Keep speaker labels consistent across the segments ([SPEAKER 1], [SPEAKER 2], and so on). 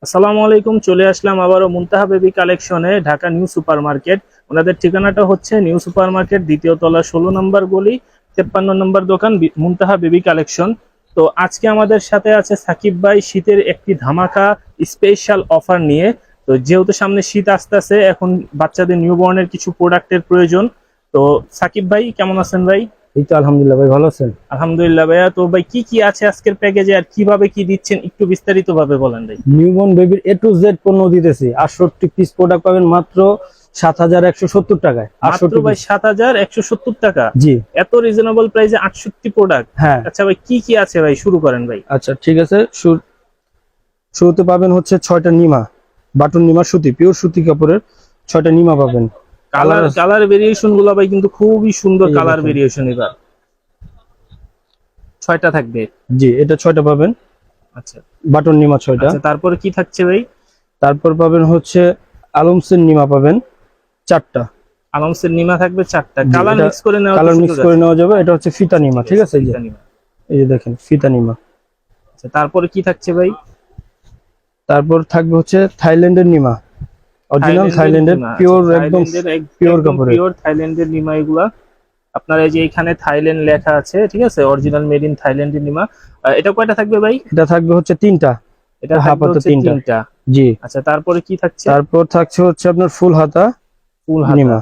[SPEAKER 1] আসসালামু আলাইকুম। চলে আসলাম আবারও মুনতাহা বেবি কালেকশনে, ঢাকা নিউ সুপার মার্কেট। ওনাদের ঠিকানাটা হচ্ছে নিউ সুপার মার্কেট, দ্বিতীয় তলা, 16 নম্বর গলি, 53 নম্বর দোকান, মুনতাহা বেবি কালেকশন। তো আজকে আমাদের সাথে আছে সাকিব ভাই শীতের একটি ধামাকা স্পেশাল অফার নিয়ে। তো যেহেতু সামনে শীত আসতেছে, এখন বাচ্চাদের নিউবর্নের কিছু প্রোডাক্টের প্রয়োজন। তো সাকিব ভাই কেমন আছেন ভাই?
[SPEAKER 2] এই তো আলহামদুলিল্লাহ ভাই, ভালো আছেন?
[SPEAKER 1] আলহামদুলিল্লাহ ভাইয়া। তো ভাই কি কি আছে আজকের প্যাকেজে আর কিভাবে কি দিচ্ছেন একটু বিস্তারিত ভাবে বলেন ভাই।
[SPEAKER 2] নিউবর্ন বেবির A to Z পণ্য দিতেছি। 68 পিস প্রোডাক্ট পাবেন মাত্র 7,170 টাকায়।
[SPEAKER 1] মাত্র
[SPEAKER 2] 68
[SPEAKER 1] ভাই
[SPEAKER 2] পিস।
[SPEAKER 1] 7,170 টাকা?
[SPEAKER 2] জি
[SPEAKER 1] এত রিজনেবল প্রাইসে 68 প্রোডাক্ট?
[SPEAKER 2] হ্যাঁ।
[SPEAKER 1] আচ্ছা ভাই, কি কি আছে ভাই, শুরু করেন ভাই।
[SPEAKER 2] আচ্ছা ঠিক আছে, শুরুতে পাবেন হচ্ছে 6টা নিমা, বাটন নিমা সুতি, পিওর সুতি কাপড়ের 6টা নিমা পাবেন।
[SPEAKER 1] কালার কালার ভেরিয়েশন গুলো ভাই কিন্তু খুবই সুন্দর
[SPEAKER 2] এই যে
[SPEAKER 1] কালার
[SPEAKER 2] দেখেন।
[SPEAKER 1] ভেরিয়েশন। এবার 6টা থাকবে?
[SPEAKER 2] জি, এটা 6টা পাবেন,
[SPEAKER 1] আচ্ছা
[SPEAKER 2] বাটন নিমা 6টা।
[SPEAKER 1] আচ্ছা, তারপরে কি থাকছে ভাই?
[SPEAKER 2] তারপর পাবেন হচ্ছে আলমসের নিমা পাবেন 4টা।
[SPEAKER 1] আলমসের নিমা থাকবে 4টা।
[SPEAKER 2] জি,
[SPEAKER 1] কালার
[SPEAKER 2] এটা
[SPEAKER 1] মিক্স করে নেওয়ার
[SPEAKER 2] কালার
[SPEAKER 1] সুযোগ
[SPEAKER 2] মিক্স করে
[SPEAKER 1] আছে?
[SPEAKER 2] নেওয়া যাবে। এটা হচ্ছে ফিতা নিমা, ঠিক আছে? এই যে
[SPEAKER 1] ফিতা নিমা।
[SPEAKER 2] এই যে দেখেন ফিতা নিমা।
[SPEAKER 1] আচ্ছা, তারপরে কি থাকছে ভাই?
[SPEAKER 2] তারপর থাকবে হচ্ছে থাইল্যান্ডের নিমা, অরিজিনাল থাইল্যান্ডের
[SPEAKER 1] নিমা। আচ্ছা,
[SPEAKER 2] পিওর, একদম
[SPEAKER 1] থাইল্যান্ডের
[SPEAKER 2] পিওর
[SPEAKER 1] একদম
[SPEAKER 2] কাপড়ের।
[SPEAKER 1] পিওর থাইল্যান্ডের নিমা এগুলা। আপনার এই যে এখানে থাইল্যান্ড লেখা আছে, ঠিক আছে, অরিজিনাল মেড ইন থাইল্যান্ডের নিমা। এটা কয়টা থাকবে ভাই?
[SPEAKER 2] এটা থাকবে হচ্ছে 3টা,
[SPEAKER 1] এটা
[SPEAKER 2] হাফ
[SPEAKER 1] থাকবে
[SPEAKER 2] হাতা
[SPEAKER 1] হচ্ছে
[SPEAKER 2] 3টা।
[SPEAKER 1] তিনটা।
[SPEAKER 2] জি।
[SPEAKER 1] আচ্ছা, তারপরে কি থাকছে?
[SPEAKER 2] তারপর থাকছে হচ্ছে আপনার ফুল হাতা
[SPEAKER 1] ফুল হাতা।
[SPEAKER 2] নিমা।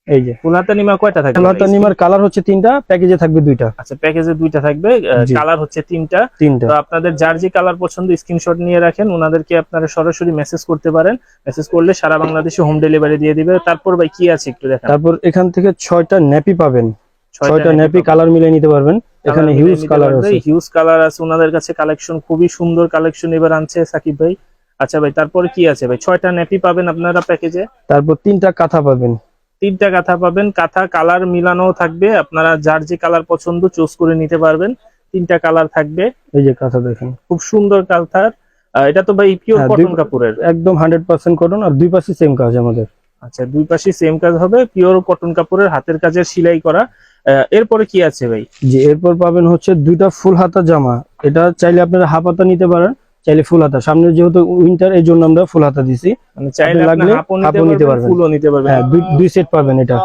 [SPEAKER 2] এই যে
[SPEAKER 1] ফুল হাতা নিমা কয়টা থাকবে
[SPEAKER 2] ফুল
[SPEAKER 1] ভাই?
[SPEAKER 2] হাতা নিমার কালার হচ্ছে 3টা, প্যাকেজে থাকবে 2টা।
[SPEAKER 1] আচ্ছা, প্যাকেজে 2টা থাকবে,
[SPEAKER 2] জি,
[SPEAKER 1] কালার হচ্ছে 3টা।
[SPEAKER 2] 3টা।
[SPEAKER 1] তো আপনাদের যার যে কালার পছন্দ স্ক্রিনশট নিয়ে রাখেন, ওনাদেরকে আপনারা সরাসরি মেসেজ করতে পারেন। মেসেজ করলে সারা বাংলাদেশে হোম ডেলিভারি দিয়ে দিবে। তারপর ভাই কি আছে একটু দেখান।
[SPEAKER 2] তারপর এখান থেকে 6টা ন্যাপি পাবেন, 6টা ন্যাপি
[SPEAKER 1] পাবেন।
[SPEAKER 2] কালার মিলিয়ে নিতে পারবেন। এখানে হিউজ কালার আছে।
[SPEAKER 1] হিউজ কালার আছে ওনাদের কাছে, কালেকশন খুবই সুন্দর কালেকশন এবার আনছে সাকিব ভাই। আচ্ছা ভাই, তারপরে কি আছে ভাই? 6টা নেপি পাবেন আপনারা প্যাকেজে।
[SPEAKER 2] তারপর 3টা কাঁথা পাবেন।
[SPEAKER 1] 3টা কাঁথা পাবেন, কাঁথা কালার মিলানো থাকবে, আপনারা যার যে কালার পছন্দ চুজ করে নিতে পারবেন। 3টা কালার থাকবে।
[SPEAKER 2] এই যে কাঁথা দেখেন,
[SPEAKER 1] খুব সুন্দর কালার। এটা তো ভাই পিওর
[SPEAKER 2] হ্যাঁ,
[SPEAKER 1] কটন কাপড়ের?
[SPEAKER 2] একদম 100% কটন, আর দুই পাশে সেম কাজ আমাদের।
[SPEAKER 1] আচ্ছা, দুই পাশে সেম কাজ হবে, পিওর কটন কাপড়ের, হাতের কাজের সেলাই করা। এরপরে কি আছে ভাই?
[SPEAKER 2] জি, এরপর পাবেন হচ্ছে 2টা ফুল হাতা জামা। এটা চাইলে আপনারা হাফ হাতা নিতে পারেন, চাইলে ফুল হাতা। সামনে যেহেতু উইন্টার, এই জন্য আমরা ফুল হাতা দিছি।
[SPEAKER 1] মানে চাইলে
[SPEAKER 2] লাগলে
[SPEAKER 1] আপনি হাফও নিতে পারবেন, ফুলও নিতে পারবেন।
[SPEAKER 2] হ্যাঁ, দুই সেট পাবেন এটা।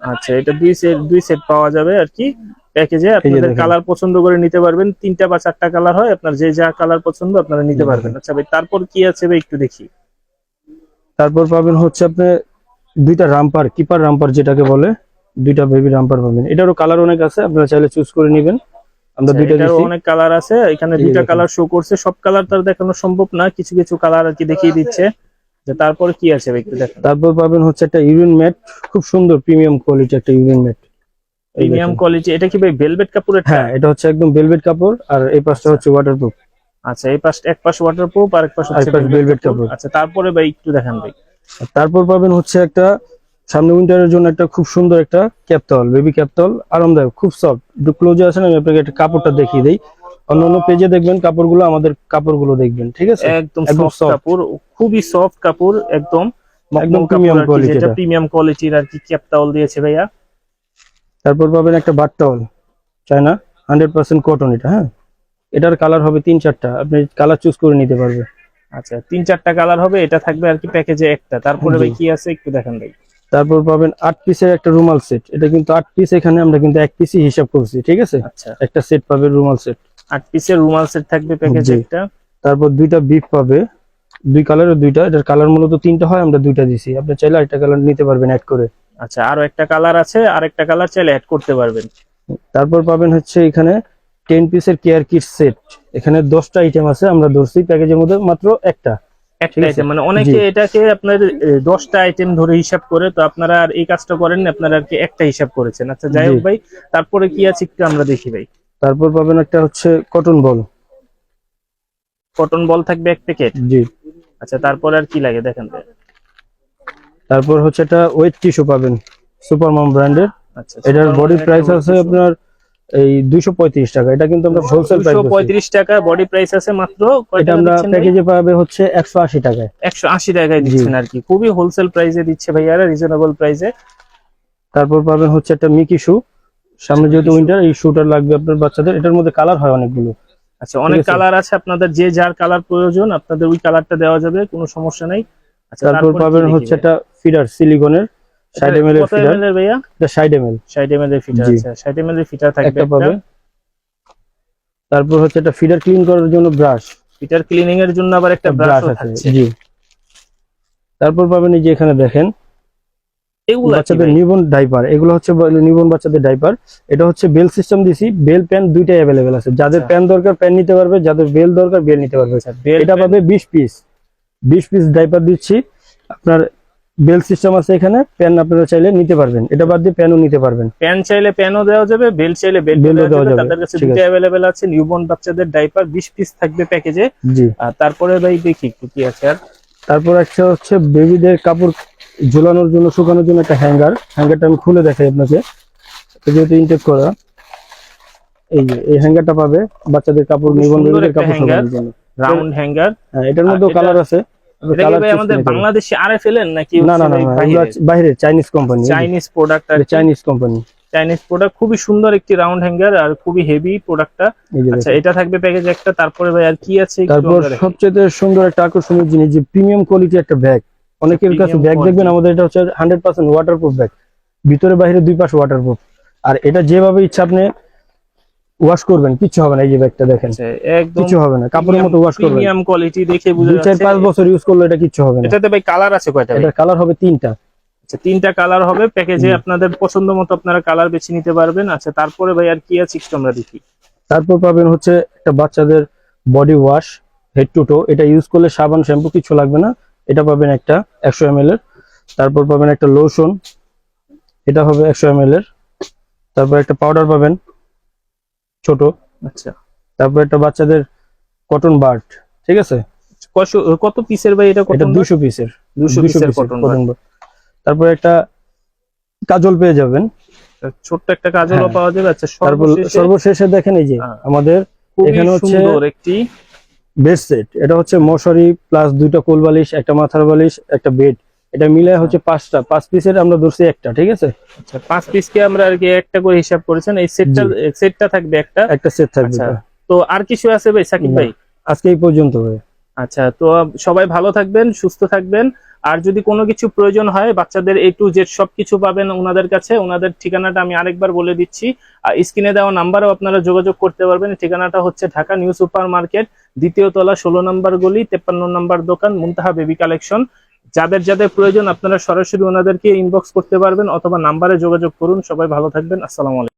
[SPEAKER 1] আচ্ছা, এটা দুই সেট পাওয়া যাবে আর কি প্যাকেজে।
[SPEAKER 2] এই যে
[SPEAKER 1] আপনাদের
[SPEAKER 2] দেখেন।
[SPEAKER 1] কালার পছন্দ করে নিতে পারবেন, 3টা বা 4টা কালার হয়, আপনার যে যা কালার পছন্দ আপনারা নিতে পারবেন। আচ্ছা ভাই, তারপর কি আছে ভাই একটু দেখি।
[SPEAKER 2] তারপর পাবেন হচ্ছে আপনি 2টা রাম্পার, কিপার রাম্পার যেটাকে বলে, 2টা বেবি রাম্পার পাবেন। এটারও কালার অনেক আছে, আপনারা চাইলে চুজ করে নেবেন। আমরা
[SPEAKER 1] আচ্ছা,
[SPEAKER 2] 2টা
[SPEAKER 1] এটারও
[SPEAKER 2] দিছি।
[SPEAKER 1] অনেক কালার আছে, এখানে
[SPEAKER 2] এই যে
[SPEAKER 1] 2টা
[SPEAKER 2] দেখেন।
[SPEAKER 1] কালার শো করছে, সব কালার তার দেখানো সম্ভব না, কিছু কিছু কালার আর কি দেখিয়ে দিচ্ছে। যে তারপরে কি আছে ভাই একটু দেখেন।
[SPEAKER 2] তারপর পাবেন হচ্ছে একটা ইউরিন ম্যাট, খুব সুন্দর প্রিমিয়াম কোয়ালিটি একটা ইউরিন ম্যাট।
[SPEAKER 1] প্রিমিয়াম কোয়ালিটি, এটা কি ভাই ভেলভেট কাপড়ের?
[SPEAKER 2] হ্যাঁ, এটা হচ্ছে একদম ভেলভেট কাপড়, আর এই পাশটা হচ্ছে ওয়াটারপ্রুফ।
[SPEAKER 1] আচ্ছা, এই পাশ এক পাশ ওয়াটারপ্রুফ আর এক পাশ হচ্ছে
[SPEAKER 2] পাশ
[SPEAKER 1] ভেলভেট
[SPEAKER 2] ভেলভেট
[SPEAKER 1] কাপড়।
[SPEAKER 2] কাপড়।
[SPEAKER 1] আচ্ছা, তারপরে ভাই একটু দেখান ভাই।
[SPEAKER 2] তারপর পাবেন হচ্ছে একটা সামনে উইন্টারের জন্য একটা খুব সুন্দর একটা ক্যাপতল, বেবি ক্যাপতল, আরামদায়ক, খুব সফট। একটু ক্লোজে আসেন, আমি আপনাকে একটা কাপড়টা দেখিয়ে দিই। অন্যান্য পেজে দেখবেন কাপড়গুলো, আমাদের কাপড়গুলো দেখবেন, ঠিক আছে?
[SPEAKER 1] একদম
[SPEAKER 2] একদম
[SPEAKER 1] সফট
[SPEAKER 2] সফট,
[SPEAKER 1] কাপড়, খুবই সফট কাপড়, একদম
[SPEAKER 2] একদম
[SPEAKER 1] মখমল কাপড়
[SPEAKER 2] প্রিমিয়াম
[SPEAKER 1] আর কি,
[SPEAKER 2] কোয়ালিটি।
[SPEAKER 1] যেটা প্রিমিয়াম কোয়ালিটির আর কি ক্যাপটাউল দিয়েছে ভাইয়া।
[SPEAKER 2] তারপর পাবেন একটা বাট টাওয়াল, চায়না 100% কটন এটা। হ্যাঁ, এটার কালার হবে 3-4টা, আপনি কালার চুজ করে নিতে পারবেন।
[SPEAKER 1] আচ্ছা, 3-4টা কালার হবে, এটা থাকবে আর কি প্যাকেজে একটা। তারপরে
[SPEAKER 2] জি।
[SPEAKER 1] ভাই কি আছে একটু দেখান ভাই।
[SPEAKER 2] তারপর পাবেন 8 পিসের একটা রুমাল সেট। এটা কিন্তু 8 পিস, এখানে আমরা কিন্তু 1 পিসই হিসাব করছি, ঠিক আছে?
[SPEAKER 1] আচ্ছা,
[SPEAKER 2] একটা সেট পাবে রুমাল সেট।
[SPEAKER 1] 8 পিসের রুমাল সেট থাকবে প্যাকেজে
[SPEAKER 2] জি।
[SPEAKER 1] একটা।
[SPEAKER 2] তারপর 2টা বিপ পাবে, 2 কালারের 2টা। এটার কালার মূলত 3টা হয়, আমরা 2টা দিছি। আপনি চাইলে আরেকটা কালার নিতে পারবেন অ্যাড করে।
[SPEAKER 1] আচ্ছা, আরো একটা কালার আছে, আরেকটা কালার চাইলে অ্যাড করতে পারবেন।
[SPEAKER 2] তারপর পাবেন হচ্ছে এখানে 10 পিসের কেয়ার কিট সেট। এখানে 10টা আইটেম আছে, আমরা ধরছি প্যাকেজের মধ্যে মাত্র একটা।
[SPEAKER 1] একটা
[SPEAKER 2] ঠিক আছে?
[SPEAKER 1] আইটেম, মানে
[SPEAKER 2] জি।
[SPEAKER 1] অনেকে এটাকে আপনার 10টা আইটেম ধরে হিসাব করে, তো আপনারা আর এই কাজটা করেন না, আপনারা আর কি একটা হিসাব করেছেন। আচ্ছা, যাই
[SPEAKER 2] জি।
[SPEAKER 1] হোক ভাই, তারপরে কি আছে একটু আমরা দেখি ভাই।
[SPEAKER 2] তারপর পাবেন একটা হচ্ছে কটন বল।
[SPEAKER 1] কটন বল থাকবে 1 প্যাকেট।
[SPEAKER 2] জি।
[SPEAKER 1] আচ্ছা, তারপরে আর কি লাগে দেখেন ভাই।
[SPEAKER 2] তারপর হচ্ছে একটা ওয়েট টিস্যু পাবেন, সুপার মম ব্র্যান্ডের।
[SPEAKER 1] আচ্ছা,
[SPEAKER 2] এটার
[SPEAKER 1] সুপার
[SPEAKER 2] বডি
[SPEAKER 1] মনের একটা
[SPEAKER 2] প্রাইস
[SPEAKER 1] ওয়েট
[SPEAKER 2] আছে
[SPEAKER 1] টিস্যু।
[SPEAKER 2] আপনার এই 235 টাকা। এটা কিন্তু আমরা হোলসেল প্রাইস করছি।
[SPEAKER 1] 235 টাকা বডি প্রাইস আছে, মাত্র কয়
[SPEAKER 2] এটা
[SPEAKER 1] টাকা
[SPEAKER 2] আমরা
[SPEAKER 1] দিচ্ছেন ভাই?
[SPEAKER 2] প্যাকেজে পাবে হচ্ছে 180 টাকায়।
[SPEAKER 1] 180 টাকায়
[SPEAKER 2] জি।
[SPEAKER 1] দিচ্ছেন আর কি, খুবই হোলসেল প্রাইসে দিচ্ছে ভাইয়ারা, রিজনেবল প্রাইসে।
[SPEAKER 2] তারপর পাবেন হচ্ছে একটা মিকি শু। সামনে যেহেতু উইন্টার, এই শুটা লাগবে আপনার বাচ্চাদের। এটার মধ্যে কালার হয় অনেকগুলো।
[SPEAKER 1] আচ্ছা, অনেক
[SPEAKER 2] ঠিক আছে।
[SPEAKER 1] কালার আছে, আপনাদের যে যার কালার প্রয়োজন আপনাদের ওই কালারটা দেওয়া যাবে, কোনো সমস্যা নাই। আচ্ছা,
[SPEAKER 2] তারপর
[SPEAKER 1] তারপর কি
[SPEAKER 2] পাবেন
[SPEAKER 1] দেখি
[SPEAKER 2] হচ্ছে
[SPEAKER 1] ভাইয়া?
[SPEAKER 2] একটা ফিডার সিলিকনের 60 ml এর
[SPEAKER 1] কত
[SPEAKER 2] ফিডার,
[SPEAKER 1] ml এর ভাইয়া?
[SPEAKER 2] এটা 60 ml
[SPEAKER 1] 60 ml এর ফিটার।
[SPEAKER 2] জি
[SPEAKER 1] আচ্ছা, 60 ml এর ফিটার থাকবে
[SPEAKER 2] একটা
[SPEAKER 1] একটা।
[SPEAKER 2] পাবে। তারপর হচ্ছে একটা ফিডার ক্লিন করার জন্য ব্রাশ,
[SPEAKER 1] ফিটার ক্লিনিং এর জন্য আবার একটা
[SPEAKER 2] একটা ব্রাশ
[SPEAKER 1] ব্রাশও
[SPEAKER 2] আছে
[SPEAKER 1] থাকছে।
[SPEAKER 2] জি। তারপর পাবেন এই যে এখানে দেখেন
[SPEAKER 1] এগুলা কি
[SPEAKER 2] বাচ্চাদের
[SPEAKER 1] ভাই?
[SPEAKER 2] নিউবর্ন ডাইপার, এগুলো হচ্ছে নিউবর্ন বাচ্চাদের ডাইপার। এটা হচ্ছে বেল সিস্টেম দিছি, বেল প্যান দুইটাই অ্যাভেলেবেল আছে, যাদের
[SPEAKER 1] আচ্ছা
[SPEAKER 2] প্যান দরকার প্যান নিতে পারবে, যাদের বেল দরকার বেল নিতে পারবে।
[SPEAKER 1] আচ্ছা, বেল
[SPEAKER 2] এটা
[SPEAKER 1] পেন।
[SPEAKER 2] পাবে 20 পিস ডাইপার দিচ্ছি আপনার। বেল সিস্টেম আছে এখানে, প্যান আপনারা চাইলে নিতে পারবেন, এটা বাদ দিয়ে প্যানও নিতে পারবেন।
[SPEAKER 1] প্যান চাইলে প্যানও দেওয়া যাবে, বেল চাইলে বেল
[SPEAKER 2] বেলও
[SPEAKER 1] দেওয়া
[SPEAKER 2] দেওয়া
[SPEAKER 1] যাবে,
[SPEAKER 2] যাবে,
[SPEAKER 1] তাদের কাছে
[SPEAKER 2] ঠিক
[SPEAKER 1] দুটো
[SPEAKER 2] আছে
[SPEAKER 1] অ্যাভেলেবেল আছে। নিউবর্ন বাচ্চাদের ডাইপার 20 পিস থাকবে প্যাকেজে।
[SPEAKER 2] জি।
[SPEAKER 1] আর তারপরে ভাই দেখি একটু কি আছে আর।
[SPEAKER 2] তারপর একটা হচ্ছে বেবিদের কাপড় ঝোলানোর জন্য শুকানোর জন্য একটা হ্যাঙ্গারটা আমি খুলে দেখাই আপনাকে, এটা যেহেতু ইনটেক করা। এই যে এই হ্যাঙ্গারটা পাবে বাচ্চাদের কাপড়,
[SPEAKER 1] খুবই
[SPEAKER 2] নিবন
[SPEAKER 1] সুন্দর
[SPEAKER 2] বেবিদের
[SPEAKER 1] একটা
[SPEAKER 2] কাপড়
[SPEAKER 1] হ্যাঙ্গার,
[SPEAKER 2] শুকানোর জন্য।
[SPEAKER 1] Round hanger.
[SPEAKER 2] হ্যাঁ, এটার
[SPEAKER 1] আর
[SPEAKER 2] মধ্যেও
[SPEAKER 1] এটা
[SPEAKER 2] কালার আছে,
[SPEAKER 1] এটা কি
[SPEAKER 2] কালার
[SPEAKER 1] ভাই
[SPEAKER 2] চুজ
[SPEAKER 1] আমাদের
[SPEAKER 2] করে নেবেন।
[SPEAKER 1] বাংলাদেশি আরএফএল এর নাকি
[SPEAKER 2] না
[SPEAKER 1] হচ্ছে
[SPEAKER 2] না না
[SPEAKER 1] ভাই
[SPEAKER 2] না, এগুলো
[SPEAKER 1] বাইরের?
[SPEAKER 2] বাইরে চাইনিজ কোম্পানি,
[SPEAKER 1] চাইনিজ প্রোডাক্ট আর কি।
[SPEAKER 2] Chinese company.
[SPEAKER 1] চাইনিজ প্রোডাক্ট, খুবই সুন্দর একটি রাউন্ড হ্যাঙ্গার আর খুবই হেভি প্রোডাক্টটা।
[SPEAKER 2] এই যে
[SPEAKER 1] আচ্ছা,
[SPEAKER 2] দেখেন।
[SPEAKER 1] এটা থাকবে প্যাকেজ একটা। তারপরে ভাই আর কি আছে একটু
[SPEAKER 2] তারপর
[SPEAKER 1] আমরা দেখি।
[SPEAKER 2] সবচেয়ে সুন্দর একটা আকর্ষণীয় জিনিস, যে প্রিমিয়াম কোয়ালিটি একটা ব্যাগ। অনেকের কাছে
[SPEAKER 1] প্রিমিয়াম
[SPEAKER 2] ব্যাগ দেখবেন
[SPEAKER 1] কোয়ালিটি।
[SPEAKER 2] আমাদের, এটা হচ্ছে 100% ওয়াটারপ্রুফ ব্যাগ, ভিতরে বাইরে দুই পাশে ওয়াটারপ্রুফ। আর এটা যেভাবে ইচ্ছা আপনি ওয়াশ করবেন কিচ্ছু হবে না, এই যে ব্যাগটা দেখেন
[SPEAKER 1] একদম
[SPEAKER 2] কিছু হবে না, কাপড়ের মতো ওয়াশ করবেন,
[SPEAKER 1] প্রিমিয়াম কোয়ালিটি দেখে বোঝা
[SPEAKER 2] 2 4
[SPEAKER 1] যাচ্ছে।
[SPEAKER 2] 5 বছর ইউজ করলে এটা কিচ্ছু হবে না।
[SPEAKER 1] এটাতে ভাই কালার আছে কয়টা ভাই?
[SPEAKER 2] এটার কালার হবে 3টা।
[SPEAKER 1] আচ্ছা, 3টা কালার হবে প্যাকেজে, আপনাদের পছন্দ মতো আপনারা কালার বেছে নিতে পারবেন। আচ্ছা, তারপরে ভাই আর কি আছে একটু আমরা দেখি।
[SPEAKER 2] তারপর পাবেন হচ্ছে একটা বাচ্চাদের বডি ওয়াশ, হেড টু টো, এটা ইউজ করলে সাবান শ্যাম্পু কিছু লাগবে না, এটা পাবেন একটা 100 ml এর। তারপর পাবেন একটা লোশন, এটা হবে 100 ml এর। তারপর একটা পাউডার পাবেন ছোট।
[SPEAKER 1] আচ্ছা,
[SPEAKER 2] তারপর একটা বাচ্চাদের কটন বার্ড, ঠিক আছে,
[SPEAKER 1] কত পিসের ভাই এটা?
[SPEAKER 2] এটা
[SPEAKER 1] কটন
[SPEAKER 2] 200 পিসের,
[SPEAKER 1] 200 পিসের কটন বাড।
[SPEAKER 2] বার্ড। তারপর একটা কাজল পেয়ে যাবেন,
[SPEAKER 1] ছোট্ট একটা কাজলও
[SPEAKER 2] হ্যাঁ।
[SPEAKER 1] পাওয়া যাবে। আচ্ছা,
[SPEAKER 2] তারপর সর্বশেষে দেখেন এই যে
[SPEAKER 1] হ্যাঁ,
[SPEAKER 2] আমাদের
[SPEAKER 1] খুবই
[SPEAKER 2] এখানে হচ্ছে
[SPEAKER 1] সুন্দর একটি
[SPEAKER 2] বেড সেট, এটা হচ্ছে মশারি প্লাস 2টা কোল বালিশ, একটা মাথার বালিশ, একটা বেড, এটা মিলে হচ্ছে 5 পিসের আমরা ধরছি একটা, ঠিক আছে।
[SPEAKER 1] আচ্ছা, 5 পিসকে আমরা আর কি একটা করে হিসাব করেছেন। এই সেটটা থাকবে একটা।
[SPEAKER 2] একটা সেট থাকবে
[SPEAKER 1] আচ্ছা,
[SPEAKER 2] এটা।
[SPEAKER 1] তো আর কিছু আছে ভাই সাকিব
[SPEAKER 2] না,
[SPEAKER 1] ভাই?
[SPEAKER 2] আজকে এই পর্যন্ত ভাই।
[SPEAKER 1] আচ্ছা, তো সবাই ভালো থাকবেন, সুস্থ থাকবেন। আর যদি কোনো কিছু প্রয়োজন হয় বাচ্চাদের A to Z সবকিছু পাবেন ওনাদের কাছে। ওনাদের ঠিকানাটা আমি আরেকবার বলে দিচ্ছি, আর স্ক্রিনে দেওয়া নাম্বারও আপনারা যোগাযোগ করতে পারবেন। ঠিকানাটা হচ্ছে ঢাকা নিউ সুপার মার্কেট, 2য় তলা, 16 নম্বর গলি, 53 নম্বর দোকান, মুনতাহা বেবি কালেকশন। যাদের যাদের প্রয়োজন আপনারা সরাসরি ওনাদেরকে ইনবক্স করতে পারবেন অথবা নাম্বারে যোগাযোগ করুন। সবাই ভালো থাকবেন, আসসালামু আলাইকুম।